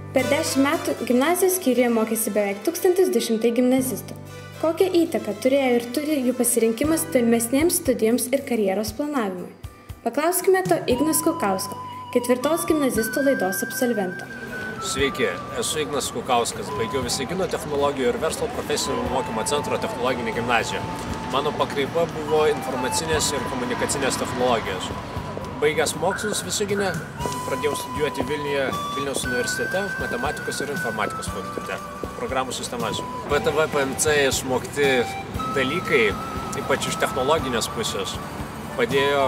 Per 10 metų gimnazijos skyriuje mokėsi beveik 1200 gimnazistų. Kokią įtaką turėjo ir turi jų pasirinkimas tolimesnėms studijoms ir karjeros planavimui? Paklauskime to Ignas Kukausko, 4 gimnazistų laidos absolvento. Sveiki, esu Ignas Kukauskas, baigiau Visagino technologijų ir verslo profesinio mokymo centro technologinį gimnaziją. Mano pakraipa buvo informacinės ir komunikacinės technologijos. Baigęs mokslus Visagine, pradėjau studijuoti Vilniaus universitete, matematikos ir informatikos fakultete, programų sistemas. VTV PMC išmokti dalykai, ypač iš technologinės pusės, padėjo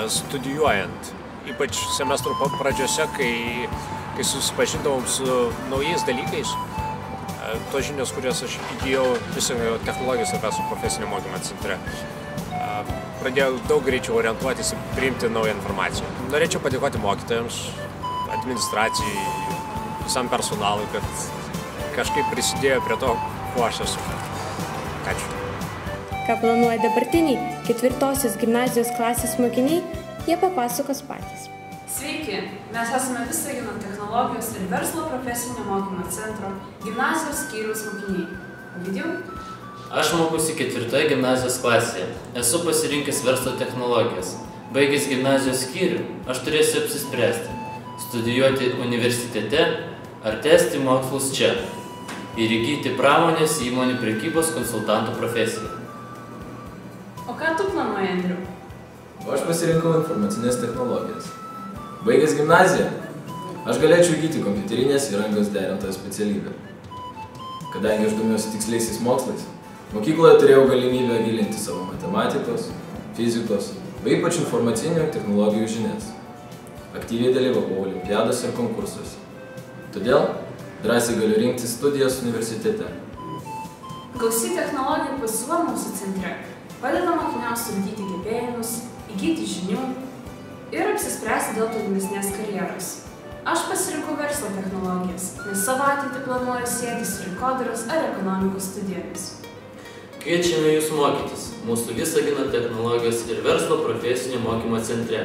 studijuojant. Ypač semestro pradžiose, kai susipažindavom su naujais dalykais, tos žinios, kurias aš įgijau Visagino technologijos ir verslo profesinio mokymo centre, pradėjau daug greičiau orientuotis ir priimti naują informaciją. Norėčiau padėkoti mokytojams, administracijai, visam personalui, kad kažkaip prisidėjo prie to, kuo aš esu. Ačiū. Ką planuoja dabartiniai 4 gimnazijos klasės mokiniai, jie papasakos patys. Sveiki, mes esame Visagino technologijos ir verslo profesinio mokymo centro gimnazijos skyriaus mokiniai. Ovidijau? Aš mokusi 4 gimnazijos klasėje. Esu pasirinkęs verslo technologijas. Baigęs gimnazijos skyrių, aš turėsiu apsispręsti, studijuoti universitete ar tęsti mokslus čia ir įgyti pramonės įmonių prekybos konsultanto profesiją. O ką tu planuoji, Andriu? Aš pasirinkau informacinės technologijas. Baigęs gimnaziją, aš galėčiau įgyti kompiuterinės įrangos derintojo specialybę. Kadangi aš domiuosi tiksliaisiais mokslais, mokykloje turėjau galimybę gilinti savo matematikos, fizikos, bei ypač informacinių technologijų žinias. Aktyviai dalyvavau olimpiadose ir konkursuose. Todėl drąsiai galiu rinktis studijas universitete. Gausi technologijų pasiūla mūsų centre padeda mokiniams ugdyti gebėjimus, įgyti žinių ir apsispręsti dėl tolimesnės karjeros. Aš pasirinkau verslo technologijas, nes savo ateitį planuoju sieti su rinkodaros ar ekonomikos studijomis. Kviečiame jūs mokytis mūsų Visagino technologijos ir verslo profesinio mokymo centre.